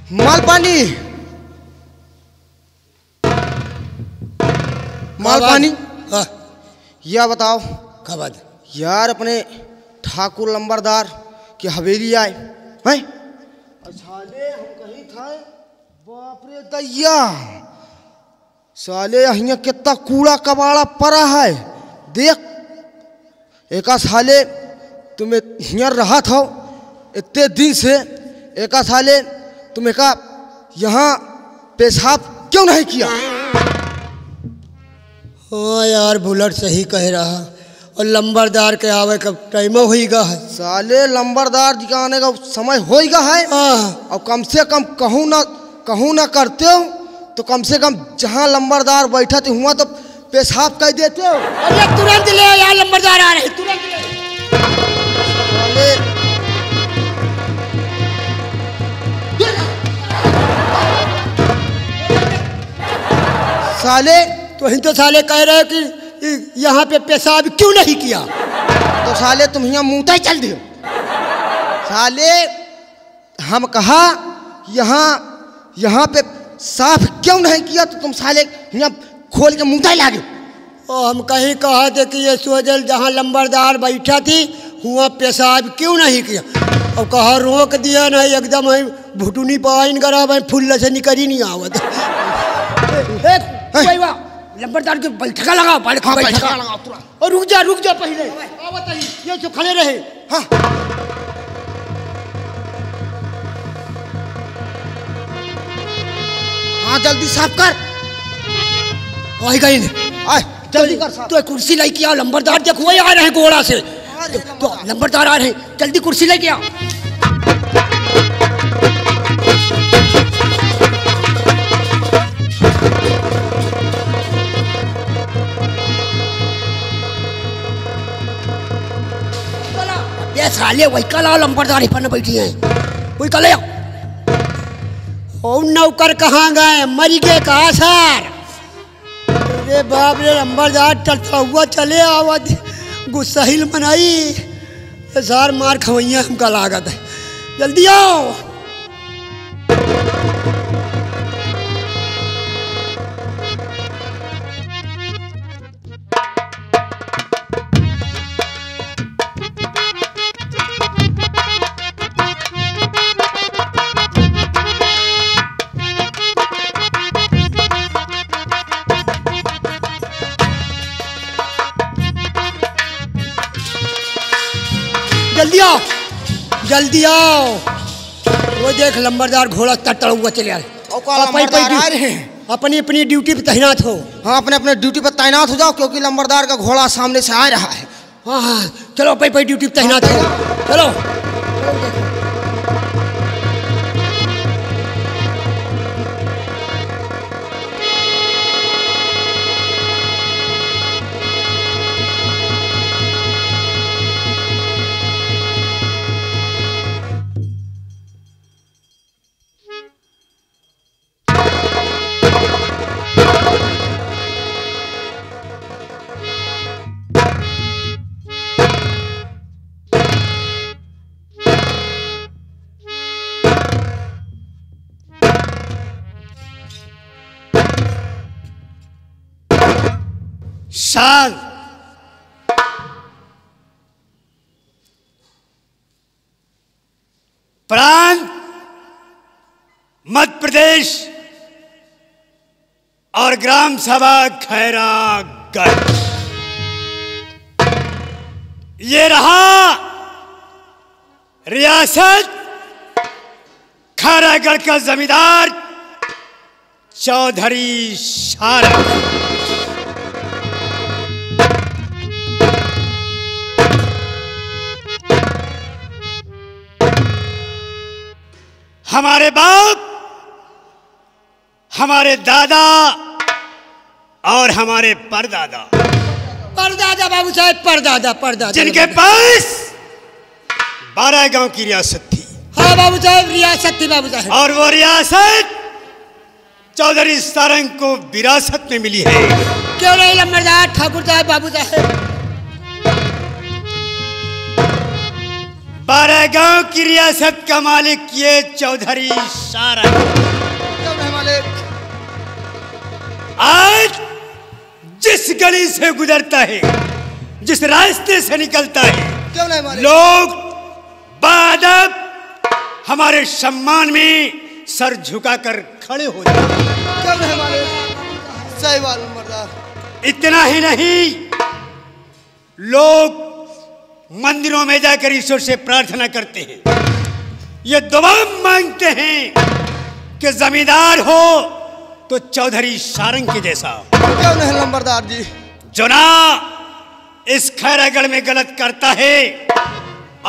मालपानी मालपानी। यह बताओ क्या बात यार, अपने ठाकुर लंबरदार की हवेली आए हैं? साले हम कहीं था, बाप रे दैया, साले यहाँ कितना कूड़ा कबाड़ा पड़ा है। देख एका साले तुम्हें यहाँ रहा था इतने दिन से, एका साले तुम्हें का यहाँ पेशाब क्यों नहीं किया? हाँ यार, बुलेट सही कह रहा। और लंबरदार के आवे का टाइम होगा है। साले लंबरदार जी का आने का समय होगा है। और कम से कम कहूँ ना करते हो तो कम से कम जहाँ लंबरदार बैठा थे हुआ तो पेशाब कर देते हो। अरे तुरंत ले यार, लंबरदार आ रहे, तुरंत ले। साले तो साले कह रहे कि यहाँ पे पेशाब क्यों नहीं किया? तो साले तुम यहाँ मुँह ही चल दियो। साले हम कहा यहाँ पे साफ क्यों नहीं किया तो तुम साले यहाँ खोल के मुँह ही लागे। और हम कहीं कहा थे कि ये सोजल जहाँ लंबरदार बैठा थी हुआ पेशाब क्यों नहीं किया? और कहा रोक दिया नहीं, एकदम भुटुनी पाइन करा फुल्ल से निकल ही नहीं आवत। लंबरदार के बैठका लगाओ, बैठका लगाओ तुरंत। और रुक जा पहले, ये जो खड़े रहे। हाँ हाँ जल्दी साफ कर। आई गई नहीं, जल्दी कर साफ। तो कुर्सी लेके आओ, लंबरदार देखो आ रहे हैं घोड़ा से। तो लंबरदार आ रहे हैं, जल्दी कुर्सी लेके आओ। ये साले वही कल आओ, लंबरदार पर बैठी है, वही कल आओ। और नौकर कहाँ गए? मरी गए का आसार। अरे बाप रे, लंबरदार चलता हुआ चले आवा, गुस्साहिल मनाई सार मार खवैया हमका लागत है। जल्दी आओ। जल्दी आओ। वो देख लंबरदार घोड़ा तड़ हुआ चले आ रहे। अपनी अपनी ड्यूटी पे तैनात हो। हाँ अपने अपने ड्यूटी पर तैनात हो जाओ, क्योंकि लंबरदार का घोड़ा सामने से आ रहा है। हाँ चलो पाई ड्यूटी पे तैनात हो, चलो। शान प्रांत मध्य प्रदेश और ग्राम सभा खैरागढ़, ये रहा रियासत खैरागढ़ का जमींदार चौधरी शारद। हमारे बाप, हमारे दादा और हमारे परदादा बाबू साहब, परदादा जिनके पास 12 गांव की रियासत थी। हाँ बाबू साहब, रियासत थी बाबू साहब। और वो रियासत चौधरी सारंग को विरासत में मिली है। क्यों नहीं लंबरदार ठाकुर साहब बाबू साहब? 12 गांव की रियासत का मालिक ये चौधरी सारंग। क्यों नहीं मालिक? आज जिस गली से गुजरता है, जिस रास्ते से निकलता है, क्यों नहीं मालिक? लोग बादब हमारे सम्मान में सर झुकाकर खड़े हो जाते हैं। क्यों नहीं मालिक? सही बात नंबरदार। इतना ही नहीं, लोग मंदिरों में जाकर ईश्वर से प्रार्थना करते हैं, ये दुआ मांगते हैं कि जमींदार हो तो चौधरी सारंग के जैसा। क्यों नहीं नंबरदार जी? जो ना इस खैरागढ़ में गलत करता है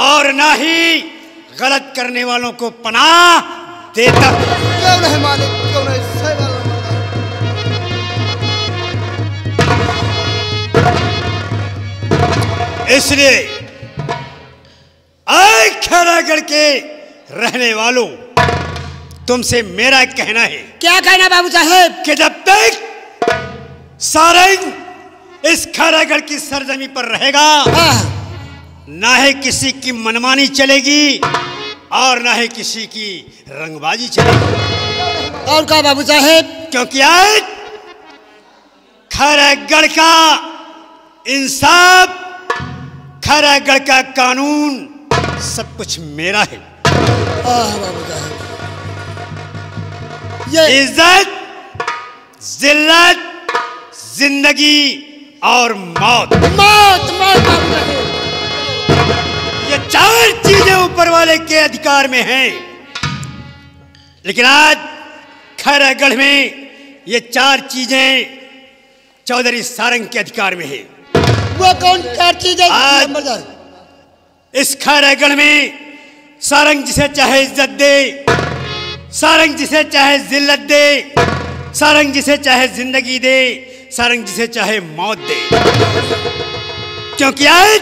और ना ही गलत करने वालों को पनाह देता। क्यों नहीं मालिक? क्यों नहीं? सही बात नंबरदार। इसलिए आए खैरागढ़ के रहने वालों, तुमसे मेरा कहना है। क्या कहना बाबू साहेब? कि जब तक सारंग इस खैरागढ़ की सरजमी पर रहेगा, ना ही किसी की मनमानी चलेगी और ना ही किसी की रंगबाजी चलेगी। और क्या बाबू साहेब? क्योंकि आज खैरागढ़ का इंसाफ, खैरागढ़ का कानून, सब कुछ मेरा है। बाबू साहेब, ये इज्जत, जिल्लत, जिंदगी और मौत, मौत मौत बाबू साहेब। ये 4 चीजें ऊपर वाले के अधिकार में हैं। लेकिन आज खैरागढ़ में ये 4 चीजें चौधरी सारंग के अधिकार में है। वो कौन 4 चीजें आज नंबरदार? इस खैरागढ़ में सारंग जिसे चाहे इज्जत दे, सारंग जिसे चाहे जिल्लत दे, सारंग जिसे चाहे जिंदगी दे, सारंग जिसे चाहे मौत दे। क्योंकि आज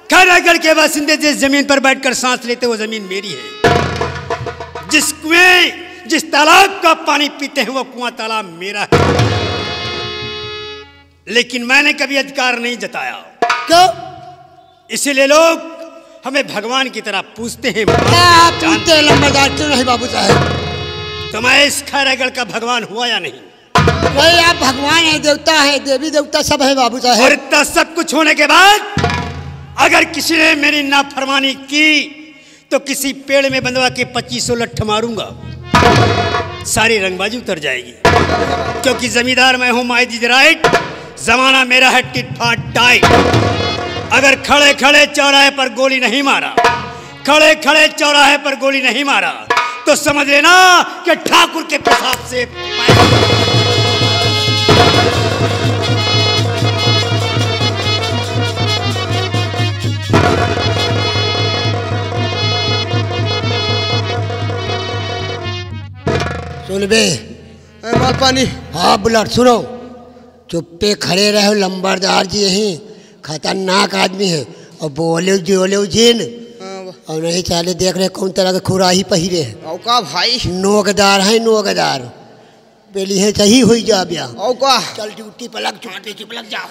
खैरागढ़ के बासिंदे जिस जमीन पर बैठकर सांस लेते वो जमीन मेरी है। जिस कुएं, जिस तालाब का पानी पीते हैं वो कुआं तालाब मेरा है। लेकिन मैंने कभी अधिकार नहीं जताया। क्यों? इसीलिए लोग हमें भगवान की तरह पूछते हैं। आप पूछते हैं नंबरदार, क्यों नहीं बाबू साहेब? तो मैं इस खैरागढ़ का भगवान हुआ या नहीं? भाई आप भगवान है, देवता है, देवी देवता सब है बाबू और साहेब। इतना सब कुछ होने के बाद अगर किसी ने मेरी नाफरमानी की तो किसी पेड़ में बंधवा के 2500 लठ मारूंगा, सारी रंगबाजी उतर जाएगी। क्योंकि जमींदार मैं हूं, माय इज राइट, जमाना मेरा है टिट फाट टाइट। अगर खड़े खड़े चौराहे पर गोली नहीं मारा, खड़े खड़े चौराहे पर गोली नहीं मारा, तो समझ लेना कि ठाकुर के प्रसाद से सुन बे माल पानी। हाँ बुलाट सुनो, चुप्पे खड़े रहो, लंबरदार जी यहीं खतरनाक आदमी है और बोले जिन और नहीं चाले देख रहे कौन तरह के खुराही पहिरे है। औका भाई, नोकदार है नोकदार, बेली है सही हुई जा ब्या। औका चल ड्यूटी पर लग, ड्यूटी पर लग जाओ।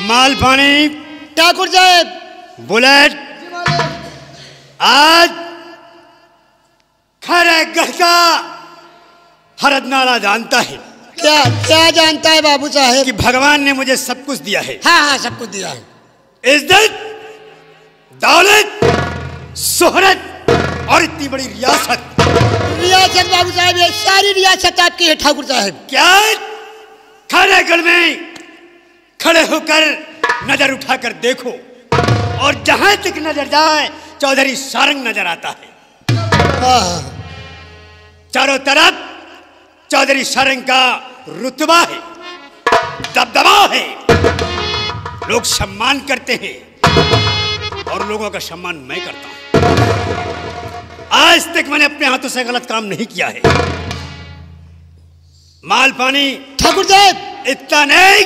माल पानी। ठाकुर साहब बुलेट, आज खैरागढ़ का हरदनारा जानता है क्या क्या जानता है बाबू साहेब? कि भगवान ने मुझे सब कुछ दिया है। हाँ हाँ सब कुछ दिया है। इज्जत, दौलत, शोहरत और इतनी बड़ी रियासत। रियासत बाबू साहब, ये सारी रियासत आपकी है ठाकुर साहब। क्या खैरागढ़ में खड़े होकर नजर उठाकर देखो और जहां तक नजर जाए चौधरी सारंग नजर आता है। हाँ चारों तरफ चौधरी सारंग का रुतबा है, दबदबा है। लोग सम्मान करते हैं और लोगों का सम्मान मैं करता हूं। आज तक मैंने अपने हाथों से गलत काम नहीं किया है। माल पानी ठाकुर साहब इतना नहीं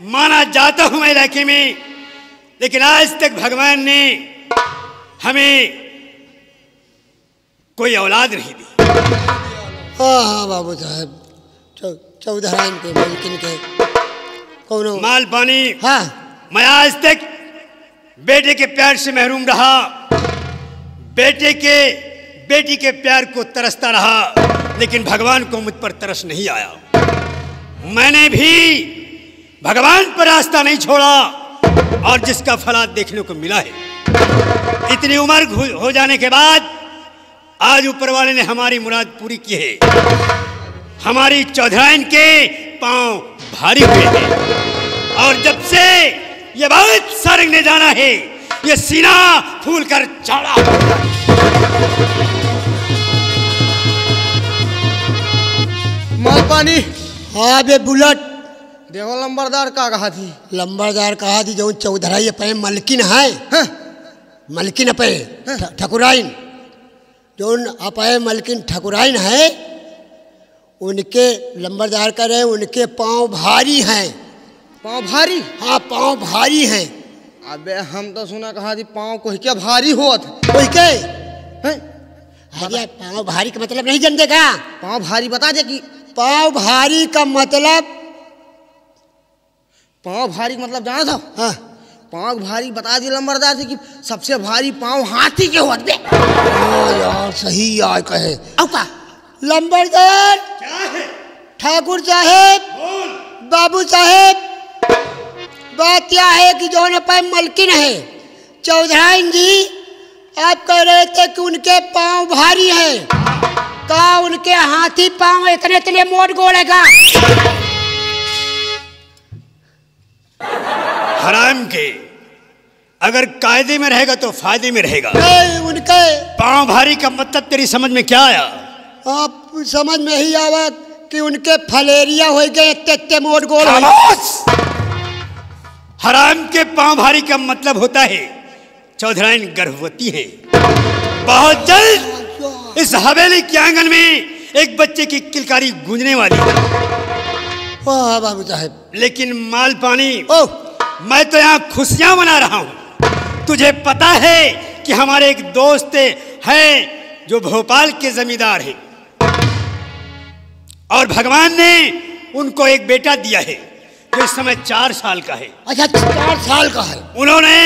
माना जाता हूं मैं इलाके में, लेकिन आज तक भगवान ने हमें कोई औलाद नहीं दी। हाँ हाँ बाबू साहब, चौधराइन के मलकिन के कौनो माल पानी, हाँ मैं आज तक बेटे के प्यार से महरूम रहा, बेटी के प्यार को तरसता रहा, लेकिन भगवान को मुझ पर तरस नहीं आया। मैंने भी भगवान पर रास्ता नहीं छोड़ा और जिसका फल आज देखने को मिला है। इतनी उम्र हो जाने के बाद आज ऊपर वाले ने हमारी मुराद पूरी की है। हमारी चौधराइन के पांव भारी हुए हैं और जब से ये बात सारंग ने जाना है, ये सीना फूल कर चढ़ा। माल पानी हाँ बे बुलेट, देखो लंबरदार का कहा थी। लंबरदार कहा थी जो चौधराई पे मलकिन है, मलकिन पे ठकुराइन, जो अपे मलकिन ठकुराइन है, उनके लंबरदार कर रहे उनके पाँव भारी हैं। पाँव भारी? हाँ पाँव भारी हैं। अबे हम तो सुना कहा थी पाँव को क्या भारी हुआ था। कोई के अरे पाँव भारी का मतलब नहीं जानते का? पाँव भारी बता दे कि पाँव भारी का मतलब, पाँव भारी का मतलब जाना था? हाँ पाँव भारी बता दी लंबरदार से कि सबसे भारी पाँव हाथी के होते। यार सही यार कहे। अब का लंबरदार ठाकुर साहेब, बाबू साहेब, बात क्या है कि जो न पे मलकिन है चौधराइन जी, आप कह रहे थे कि उनके पाँव भारी हैं, का उनके हाथी पाँव इतने मोट गोड़ेगा? हराम के अगर कायदे में रहेगा तो फायदे में रहेगा। नहीं, उनके पाँव भारी का मतलब तेरी समझ में क्या आया? आप समझ में ही आवा कि उनके फलेरिया हो गए, इतने मोट गोड़। हराम के पाँव भारी का मतलब होता है चौधराइन गर्भवती है। बहुत जल्द इस हवेली के आंगन में एक बच्चे की किलकारी गूंजने वाली है। वाह बाबू साहब, लेकिन माल पानी, ओह मैं तो यहाँ खुशियां मना रहा हूँ। तुझे पता है कि हमारे एक दोस्त हैं जो भोपाल के जमींदार हैं और भगवान ने उनको एक बेटा दिया है जो इस समय 4 साल का है। अच्छा 4 साल का है। उन्होंने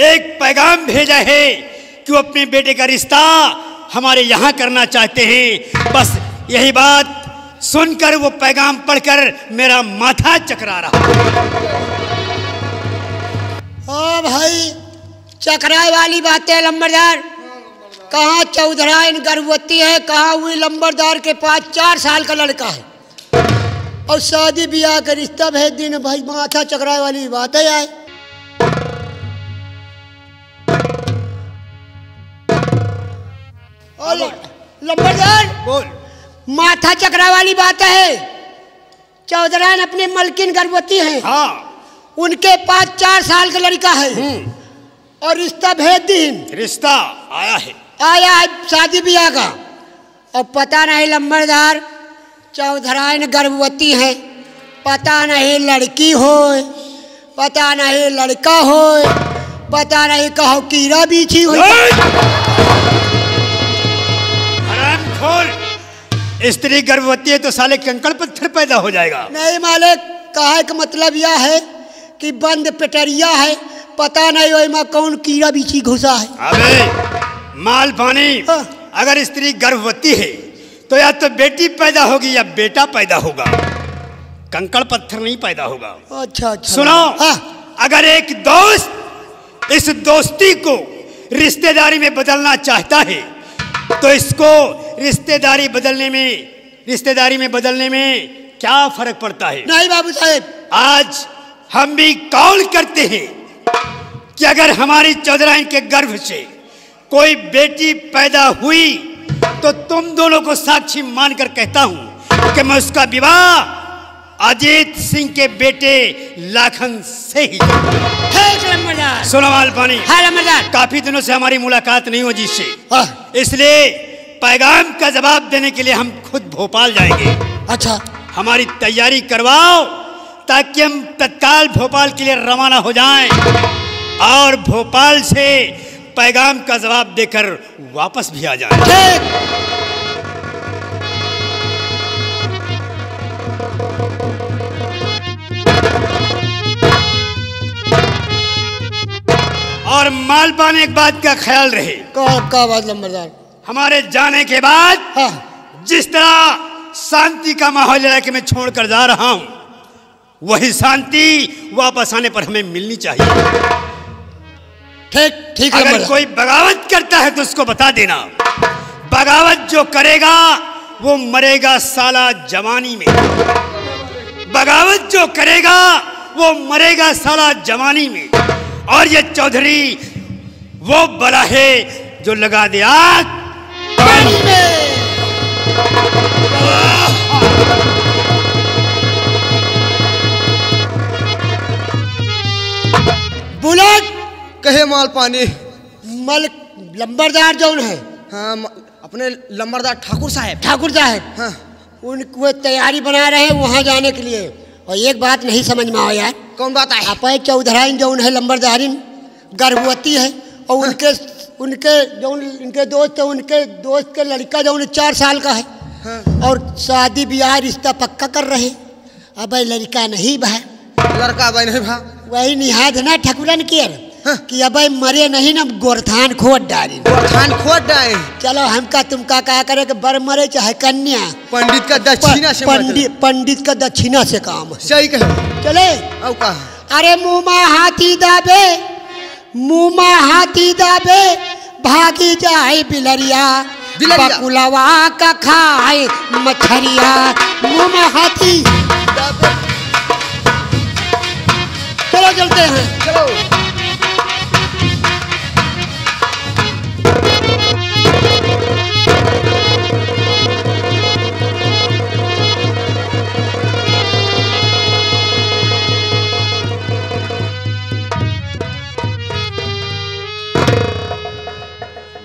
एक पैगाम भेजा है कि वो अपने बेटे का रिश्ता हमारे यहाँ करना चाहते हैं। बस यही बात सुनकर वो पैगाम पढ़कर मेरा माथा चकरा रहा। हाँ भाई, चकराए वाली बात है लंबरदार। कहाँ चौधराइन गर्भवती है, कहाँ हुई लंबरदार के पास 4 साल का लड़का है और शादी ब्याह का रिश्ता भेज दिन। भाई माथा चकराए वाली बात है यार। और लंबरदार बोल। माथा चकरा वाली बात है। चौधराइन अपने मलकिन गर्भवती है, हाँ, उनके पास 4 साल का लड़का है और रिश्ता भेज दिन। रिश्ता आया है, आया है शादी ब्याह का। और पता नहीं लंबरदार चौधराइन गर्भवती है, पता नहीं लड़की हो, पता नहीं लड़का हो, पता नहीं कहो कीड़ा बीछी हो। स्त्री गर्भवती है तो साले कंकड़ पत्थर पैदा हो जाएगा। नहीं मालिक, कहे का मतलब यह है कि बंद पेटरिया है, पता नहीं वही कौन कीड़ा बीछी घुसा है। अबे माल पानी, अगर स्त्री गर्भवती है तो या तो बेटी पैदा होगी या बेटा पैदा होगा, कंकड़ पत्थर नहीं पैदा होगा। अच्छा अच्छा सुनो, अगर एक दोस्त इस दोस्ती को रिश्तेदारी में बदलना चाहता है तो इसको रिश्तेदारी में बदलने में क्या फर्क पड़ता है? नहीं बाबू साहब, आज हम भी कौल करते हैं कि अगर हमारी चौधराइन के गर्भ से कोई बेटी पैदा हुई तो तुम दोनों को साक्षी मानकर कहता हूं कि मैं उसका विवाह अजीत सिंह के बेटे लाखन से ही। ठीक लंबरदार। सुनो मालपानी। हाँ लंबरदार। काफी दिनों से हमारी मुलाकात नहीं हो जिससे, हाँ। इसलिए पैगाम का जवाब देने के लिए हम खुद भोपाल जाएंगे। अच्छा। हमारी तैयारी करवाओ ताकि हम तत्काल भोपाल के लिए रवाना हो जाएं और भोपाल से पैगाम का जवाब देकर वापस भी आ जाएं। ठीक। और मालपान एक बात का ख्याल रहे। का बात लंबरदार? हमारे जाने के बाद हाँ। जिस तरह शांति का माहौल इलाके में छोड़कर जा रहा हूं, वही शांति वापस आने पर हमें मिलनी चाहिए। ठीक ठीक। अगर कोई बगावत करता है तो उसको बता देना, बगावत जो करेगा वो मरेगा साला जवानी में। बगावत जो करेगा वो मरेगा साला जवानी में। और ये चौधरी वो बला है जो लगा दे आग पानी में। बुलेट कहे मालपानी। मल लंबरदार जौन है। हाँ, अपने लंबरदार ठाकुर साहब। ठाकुर साहब। हाँ। वो तैयारी बना रहे हैं वहाँ जाने के लिए। और एक बात नहीं समझ में आया यार। कौन बात है? आप चौधराइन जौन है लंबरदारिन गर्भवती है और उनके जौन इनके दोस्त है, उनके दोस्त के लड़का जौन 4 साल का है। हाँ। और शादी ब्याह रिश्ता पक्का कर रहे। अब लड़का नहीं बा, लड़का भाई नहीं भा। वही निहाद ना ठाकुरन के कि अब मरे नहीं ना गोरथान खोद डाली। गोरथान खोद डाले। चलो हमका तुमका क्या करे कि बर मरे चाहे कन्या, पंडित का दक्षिणा से पंडित का दक्षिणा से काम है। सही कहे। चले अब का? अरे मुँह हाथी दाबे, मुँह हाथी दाबे, भागी जाए बिलरिया, बकुलवा का खाए मछरिया। मुँह हाथी दाबे। चलो चलते हैं। चलो।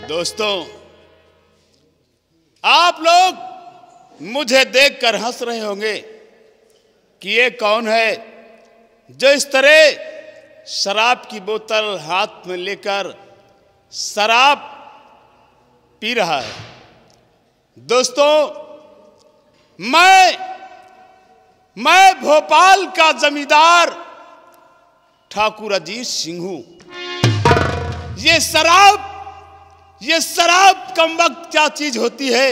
दोस्तों, आप लोग मुझे देखकर हंस रहे होंगे कि ये कौन है जो इस तरह शराब की बोतल हाथ में लेकर शराब पी रहा है। दोस्तों, मैं भोपाल का जमींदार ठाकुर अजीत सिंह हूं। ये शराब कम वक्त क्या चीज होती है।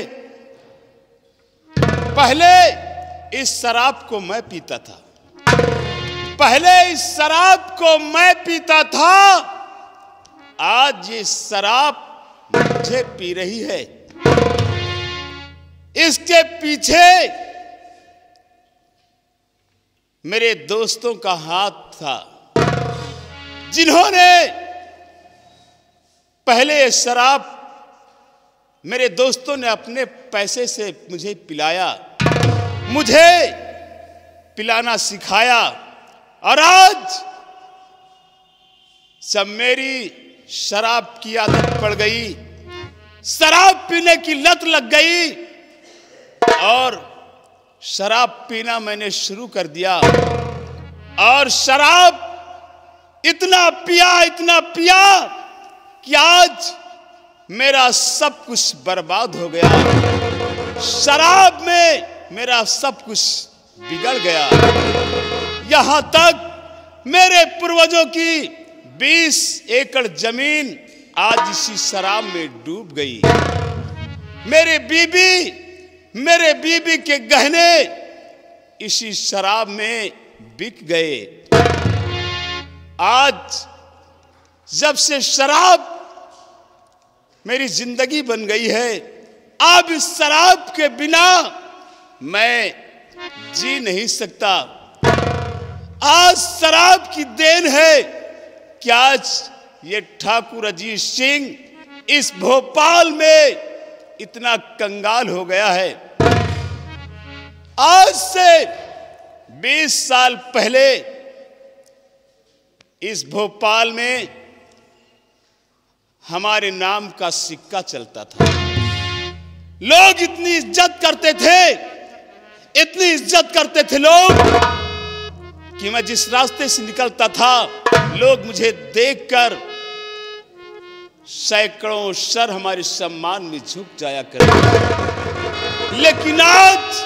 पहले इस शराब को मैं पीता था, आज ये शराब मुझे पी रही है। इसके पीछे मेरे दोस्तों का हाथ था, जिन्होंने पहले ये शराब मेरे दोस्तों ने अपने पैसे से मुझे पिलाया, मुझे पिलाना सिखाया। और आज जब मेरी शराब की आदत पड़ गई, शराब पीने की लत लग गई और शराब पीना मैंने शुरू कर दिया। और शराब इतना पिया कि आज मेरा सब कुछ बर्बाद हो गया। शराब में मेरा सब कुछ बिगड़ गया। यहां तक मेरे पूर्वजों की 20 एकड़ जमीन आज इसी शराब में डूब गई। मेरे बीबी के गहने इसी शराब में बिक गए। आज जब से शराब मेरी जिंदगी बन गई है, अब इस शराब के बिना मैं जी नहीं सकता। आज शराब की देन है कि आज ये ठाकुर अजीत सिंह इस भोपाल में इतना कंगाल हो गया है। आज से 20 साल पहले इस भोपाल में हमारे नाम का सिक्का चलता था। लोग इतनी इज्जत करते थे, इतनी इज्जत करते थे लोग कि मैं जिस रास्ते से निकलता था लोग मुझे देखकर सैकड़ों सर हमारे सम्मान में झुक जाया करते। लेकिन आज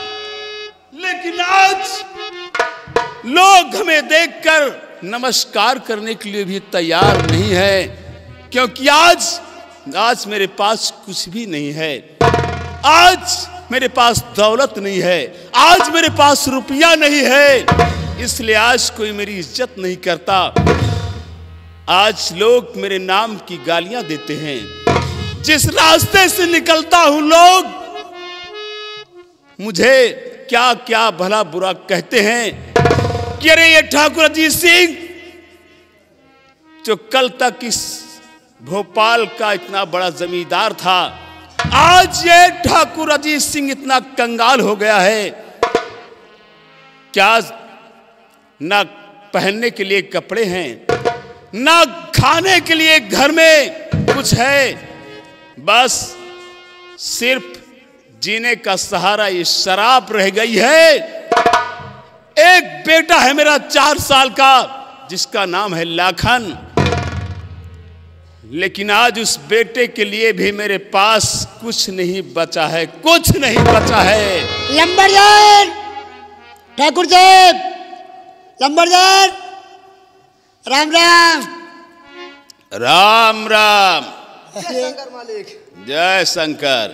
लोग हमें देखकर नमस्कार करने के लिए भी तैयार नहीं है, क्योंकि आज मेरे पास कुछ भी नहीं है। आज मेरे पास दौलत नहीं है, आज मेरे पास रुपया नहीं है, इसलिए आज कोई मेरी इज्जत नहीं करता। आज लोग मेरे नाम की गालियां देते हैं। जिस रास्ते से निकलता हूं लोग मुझे क्या क्या भला बुरा कहते हैं कि अरे ये ठाकुर अजीत सिंह जो कल तक इस भोपाल का इतना बड़ा जमींदार था, आज ये ठाकुर अजीत सिंह इतना कंगाल हो गया है, क्या ना पहनने के लिए कपड़े हैं, ना खाने के लिए घर में कुछ है, बस सिर्फ जीने का सहारा ये शराब रह गई है। एक बेटा है मेरा 4 साल का जिसका नाम है लाखन, लेकिन आज उस बेटे के लिए भी मेरे पास कुछ नहीं बचा है, कुछ नहीं बचा है। लंबरदार ठाकुर साहब, लंबरदार, राम राम। राम राम। जय शंकर मालिक। जय शंकर।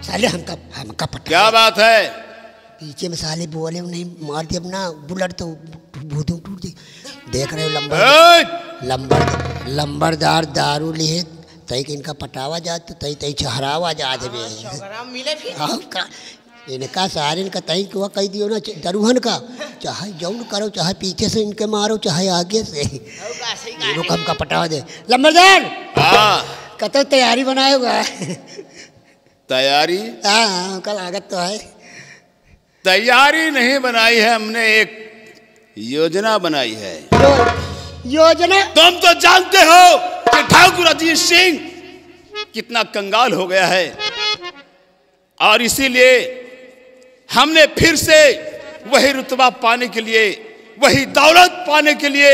साले हमका पता क्या बात है? पीछे में साले बोले नहीं मार दिया अपना बुलेट तो भूतों टूट गई। देख रहे हो लंबरदार दारू लिए तई के इनका पटावा जात तो तई छहरावा जा देवे मिले फिर इनका सारे इनका तई को कह दियो ना दरुहन का, चाहे जौन करो, चाहे पीछे से इनके मारो, चाहे आगे से इनको कम का पटावा दे। लंबरदार कतो तैयारी बनाए होगा? तैयारी? हाँ कल लागत तो है। तैयारी नहीं बनाई है, हमने एक योजना बनाई है। योजना? तुम तो जानते हो कि ठाकुर अजीत सिंह कितना कंगाल हो गया है, और इसीलिए हमने फिर से वही रुतबा पाने के लिए, वही दौलत पाने के लिए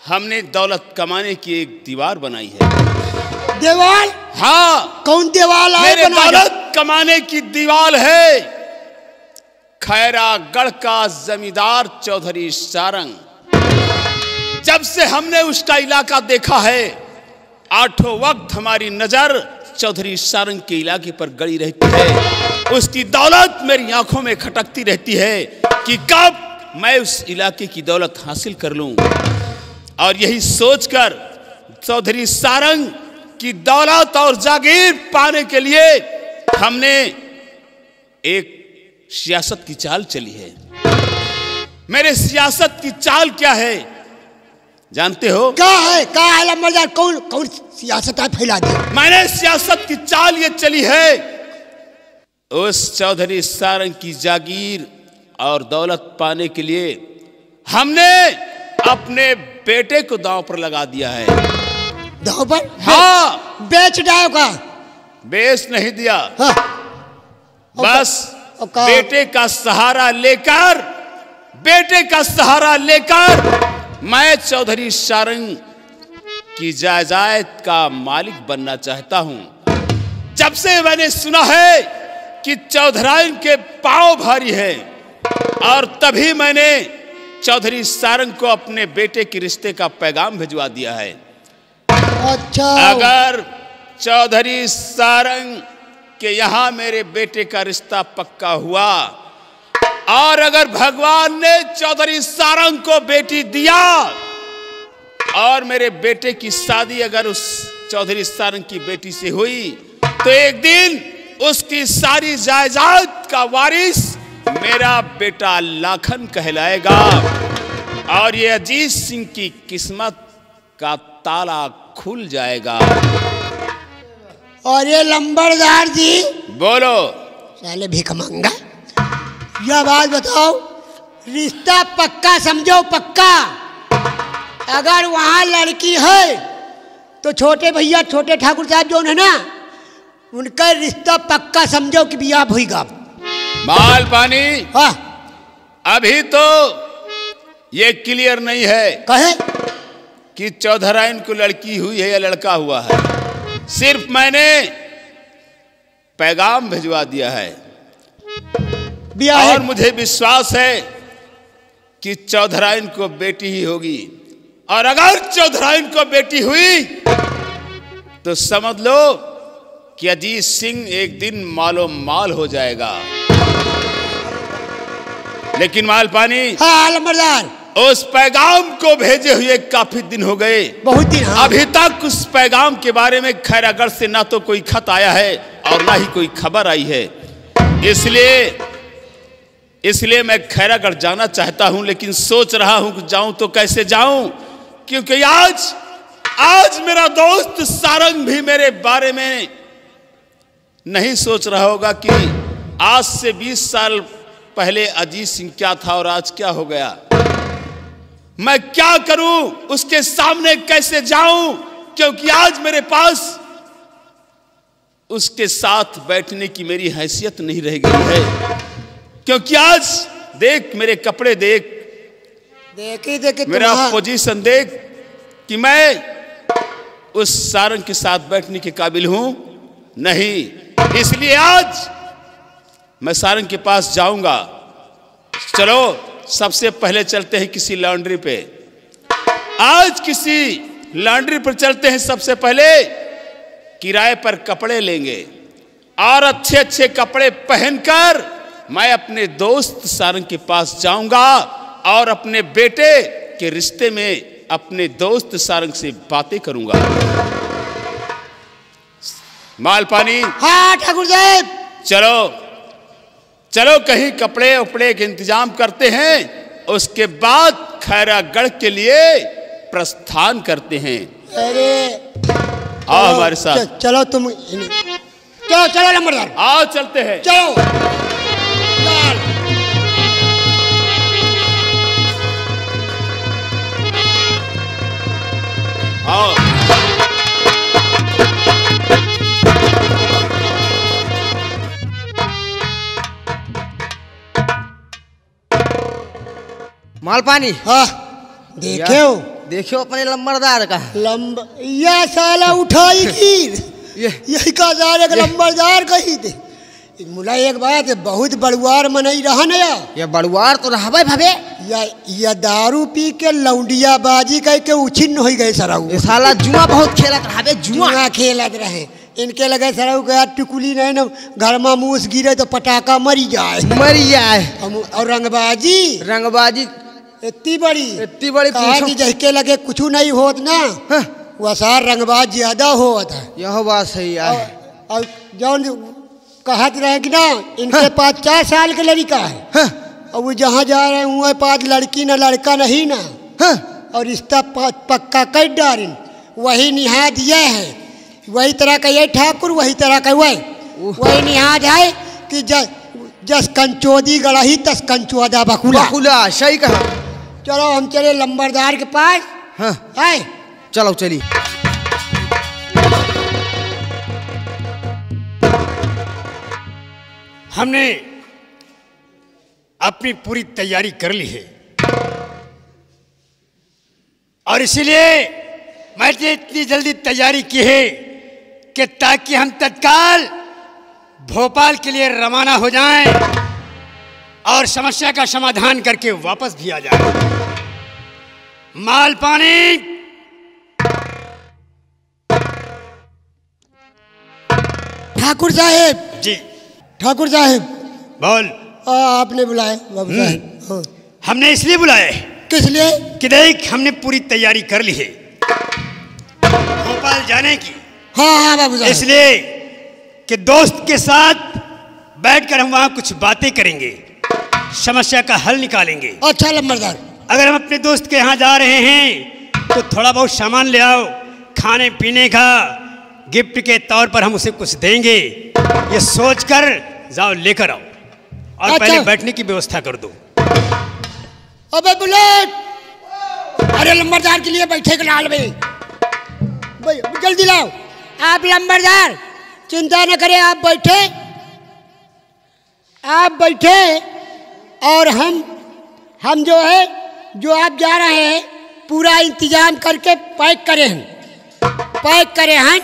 हमने दौलत कमाने की एक दीवार बनाई है। दीवार? हाँ। कौन दीवार है? मेरे दौलत कमाने की दीवार है खैरागढ़ का जमींदार चौधरी सारंग। जब से हमने उसका इलाका देखा है, आठों वक्त हमारी नजर चौधरी सारंग के इलाके पर गड़ी रहती है। उसकी दौलत मेरी आंखों में खटकती रहती है कि कब मैं उस इलाके की दौलत हासिल कर लूं, और यही सोचकर चौधरी सारंग की दौलत और जागीर पाने के लिए हमने एक सियासत की चाल चली है। मेरे सियासत की चाल क्या है जानते हो? क्या है लंबरदार? कौन सियासत है फैला दी? मैंने सियासत की चाल ये चली है, उस चौधरी सारंग की जागीर और दौलत पाने के लिए हमने अपने बेटे को दांव पर लगा दिया है। दांव पर? हाँ। बेच डायो का? बेच नहीं दिया। हाँ। बस बेटे का सहारा लेकर मैं चौधरी सारंग की जायदाद का मालिक बनना चाहता हूं। जब से मैंने सुना है कि चौधराइन के पांव भारी है, और तभी मैंने चौधरी सारंग को अपने बेटे के रिश्ते का पैगाम भिजवा दिया है। अच्छा। अगर चौधरी सारंग के यहाँ मेरे बेटे का रिश्ता पक्का हुआ, और अगर भगवान ने चौधरी सारंग को बेटी दिया, और मेरे बेटे की शादी अगर उस चौधरी सारंग की बेटी से हुई, तो एक दिन उसकी सारी जायदाद का वारिस मेरा बेटा लाखन कहलाएगा, और ये अजीत सिंह की किस्मत का ताला खुल जाएगा। और ये लंबरदार जी बोलो। साले भीख मांगा यह बात बताओ, रिश्ता पक्का समझो, पक्का। अगर वहाँ लड़की है तो छोटे भैया, छोटे ठाकुर साहब जो है ना, उनका रिश्ता पक्का समझो कि बियाह होगा। माल पानी, हाँ, अभी तो ये क्लियर नहीं है कहे कि चौधराइन को लड़की हुई है या लड़का हुआ है। सिर्फ मैंने पैगाम भिजवा दिया है बियाह और है। मुझे विश्वास है कि चौधराइन को बेटी ही होगी। और अगर चौधराइन को बेटी हुई तो समझ लो कि अजीत सिंह एक दिन मालो माल हो जाएगा। लेकिन माल पानी, हाँ लंबरदार, उस पैगाम को भेजे हुए काफी दिन हो गए, बहुत दिन। हाँ। अभी तक उस पैगाम के बारे में खैरागढ़ से ना तो कोई खत आया है और ना ही कोई खबर आई है। इसलिए मैं खैरागढ़ जाना चाहता हूं, लेकिन सोच रहा हूं कि जाऊं तो कैसे जाऊं, क्योंकि आज मेरा दोस्त सारंग भी मेरे बारे में नहीं सोच रहा होगा कि आज से 20 साल पहले अजीत सिंह क्या था और आज क्या हो गया। मैं क्या करूं, उसके सामने कैसे जाऊं, क्योंकि आज मेरे पास उसके साथ बैठने की मेरी हैसियत नहीं रह गई है। क्योंकि आज देख, मेरे कपड़े देख, देखे मेरा पोजीशन देख कि मैं उस सारंग के साथ बैठने के काबिल हूं नहीं। इसलिए आज मैं सारंग के पास जाऊंगा। चलो सबसे पहले चलते हैं किसी लॉन्ड्री पे। आज किसी लॉन्ड्री पर चलते हैं। सबसे पहले किराए पर कपड़े लेंगे और अच्छे अच्छे कपड़े पहनकर मैं अपने दोस्त सारंग के पास जाऊंगा और अपने बेटे के रिश्ते में अपने दोस्त सारंग से बातें करूंगा। माल पानी, हाँ ठाकुर साहब, चलो चलो कहीं कपड़े उपड़े के इंतजाम करते हैं, उसके बाद खैरागढ़ के लिए प्रस्थान करते हैं। अरे आओ हमारे साथ। चलो तुम, चलो लंबरदार, आओ चलते हैं। चलो। आओ। माल पानी, हाँ देखो देखो अपने लंबरदार का यह साला उठाई गिर, यही का सारे लंबरदार कही थे। मुला एक बात, बहुत बड़ुआर मनई रहा नया। ये बड़ुआर तो रहबे भवे। या दारू पी के लौंडिया बाजी कह के उछिन्न हो गए सराऊ। ये साला जुआ बहुत खेलत रहबे, जुआ खेलत रहे। इनके लगे सराऊ के यार टिकुली नहीं न, घर में मूस गिरे तो पटाखा मरी जाए। और रंगबाजी इतनी बड़ी कहा कि जहके लगे कुछ नहीं होत ना, वह सार रंगबाज ज्यादा होता है। यह बात सही है। और जौन कहत रहे कि ना इनके पास 4 साल के लड़का है, और वो जहाँ जा रहे हैं वहाँ पास लड़की ना लड़का नहीं ना, और रिश्ता पक्का कर डारिन। वही निहाद यह है, वही तरह का ये ठाकुर, वही तरह का वही निहाद है कि जस कंचोदी गढ़ही तस कंचोदा बकुला। सही कहा। चलो हम चले लंबरदार के पास। हाँ है, चलो चलिए। हमने अपनी पूरी तैयारी कर ली है और इसीलिए मैंने इतनी जल्दी तैयारी की है कि ताकि हम तत्काल भोपाल के लिए रवाना हो जाएं और समस्या का समाधान करके वापस भी आ जाएं। माल पानी, ठाकुर साहेब। जी ठाकुर साहेब, बोल। आपने बुलाए बाबू साहब? हाँ। हमने इसलिए बुलाए किस लिए? कि देख हमने पूरी तैयारी कर ली है भोपाल जाने की। हाँ बाबू साहब। इसलिए कि दोस्त के साथ बैठकर हम वहां कुछ बातें करेंगे, समस्या का हल निकालेंगे। अच्छा लंबरदार, अगर हम अपने दोस्त के यहाँ जा रहे हैं तो थोड़ा बहुत सामान ले आओ, खाने पीने का गिफ्ट के तौर पर हम उसे कुछ देंगे। ये सोचकर जाओ लेकर आओ। और अच्छा। पहले बैठने की व्यवस्था कर दो। अबे बुलेट, अरे लंबरदार के लिए बैठे के लाल भाई, जल्दी लाओ। आप लंबरदार चिंता न करें, आप बैठे और हम जो है जो आप जा रहे हैं पूरा इंतजाम करके पैक करे हैं।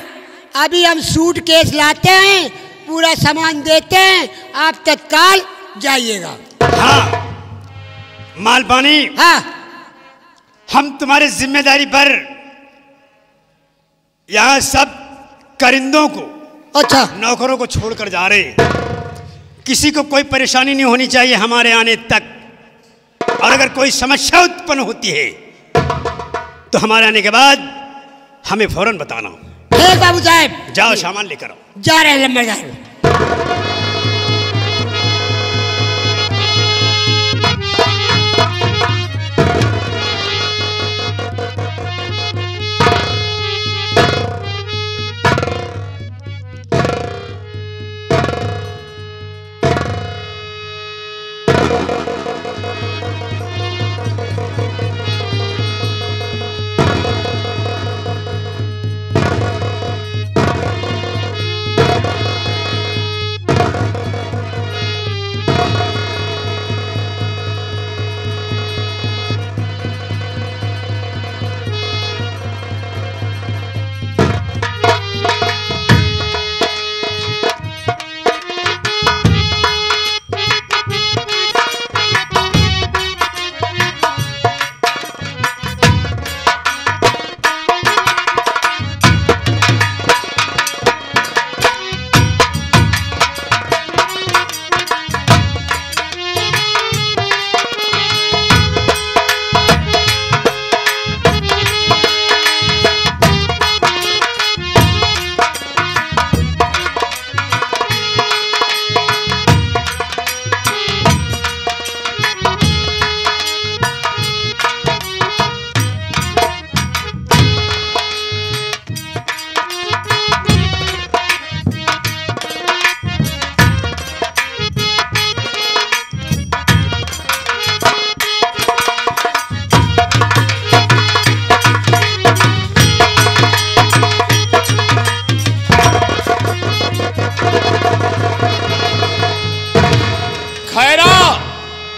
अभी हम सूटकेस लाते हैं, पूरा सामान देते हैं, आप तत्काल जाइएगा। हाँ मालपानी, हाँ हम तुम्हारी जिम्मेदारी पर यहाँ सब करिंदों को, अच्छा नौकरों को छोड़कर जा रहे हैं। किसी को कोई परेशानी नहीं होनी चाहिए हमारे आने तक, और अगर कोई समस्या उत्पन्न होती है तो हमारे आने के बाद हमें फौरन बताना। ठीक बाबू साहब, जाओ सामान लेकर आओ। जा रहे हैं लंबरदार।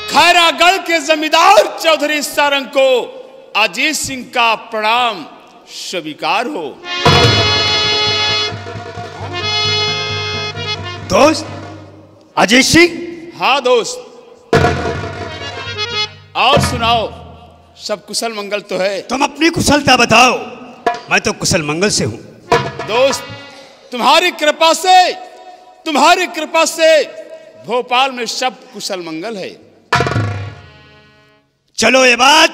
खैरागढ़ के जमींदार चौधरी सारंग को अजीत सिंह का प्रणाम स्वीकार हो। दोस्त अजीत सिंह? हाँ दोस्त। और सुनाओ, सब कुशल मंगल तो है? तुम अपनी कुशलता बताओ। मैं तो कुशल मंगल से हूं। दोस्त तुम्हारी कृपा से भोपाल में सब कुशल मंगल है। चलो ये बात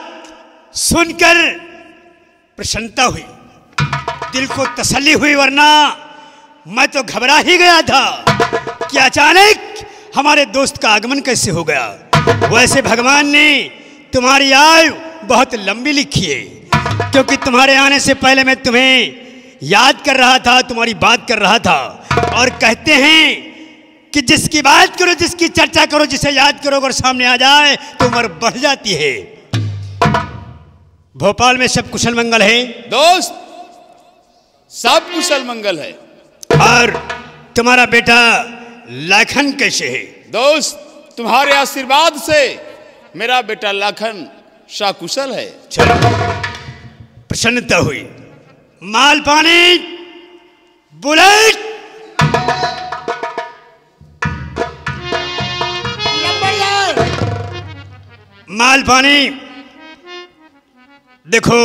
सुनकर प्रसन्नता हुई, दिल को तसल्ली हुई, वरना मैं तो घबरा ही गया था कि अचानक हमारे दोस्त का आगमन कैसे हो गया। वैसे भगवान ने तुम्हारी आयु बहुत लंबी लिखी है, क्योंकि तुम्हारे आने से पहले मैं तुम्हें याद कर रहा था, तुम्हारी बात कर रहा था। और कहते हैं कि जिसकी बात करो, जिसकी चर्चा करो, जिसे याद करो, अगर सामने आ जाए तो उम्र बढ़ जाती है। भोपाल में सब कुशल मंगल है दोस्त, सब कुशल मंगल है। और तुम्हारा बेटा लाखन कैसे है? दोस्त तुम्हारे आशीर्वाद से मेरा बेटा लाखन सकुशल है। चलो प्रसन्नता हुई। माल पानी बुलेट। माल पानी देखो,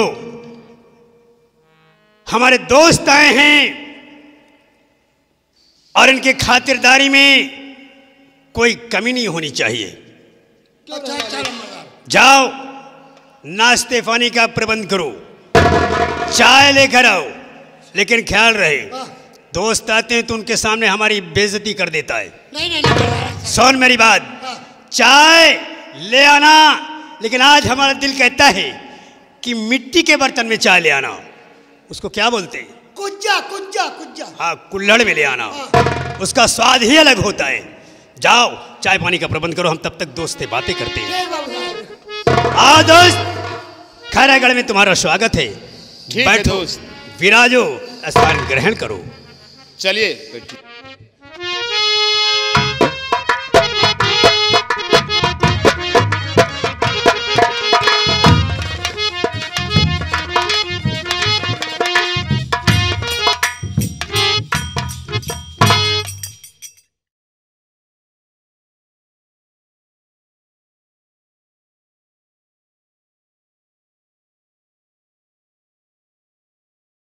हमारे दोस्त आए हैं और इनके खातिरदारी में कोई कमी नहीं होनी चाहिए। जाओ नाश्ते पानी का प्रबंध करो, चाय लेकर आओ, लेकिन ख्याल रहे दोस्त आते हैं तो उनके सामने हमारी बेइज्जती कर देता है। नहीं सुन मेरी बात, चाय ले आना, लेकिन आज हमारा दिल कहता है कि मिट्टी के बर्तन में चाय ले आना। उसको क्या बोलते हैं? कुज्जा। हाँ, कुल्हड़ में ले आना। उसका स्वाद ही अलग होता है। जाओ चाय पानी का प्रबंध करो, हम तब तक दोस्त से बातें करते हैं। जय बाबू साहब। आओ दोस्त, खैरागढ़ में तुम्हारा स्वागत है। ठीक है बैठो, दोस्त। विराजो, स्थान ग्रहण करो। चलिए बैठिए।